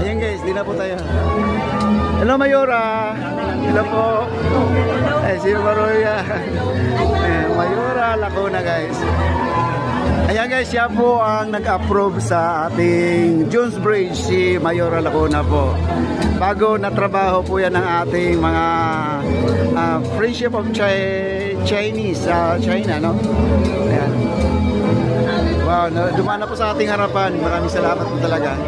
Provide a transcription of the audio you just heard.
Ayan guys, di na po tayo. Hello Mayora. Hello po. Si Maroya. Mayora Lacuna guys. Ayan guys, siya po ang nag-approve sa ating Jones Bridge, si Mayora Lacuna po. Bago na trabaho po yan ng ating mga Friendship of Chinese sa China, no? Ayan. Wow, dumaan na po sa ating harapan. Maraming salamat po talaga.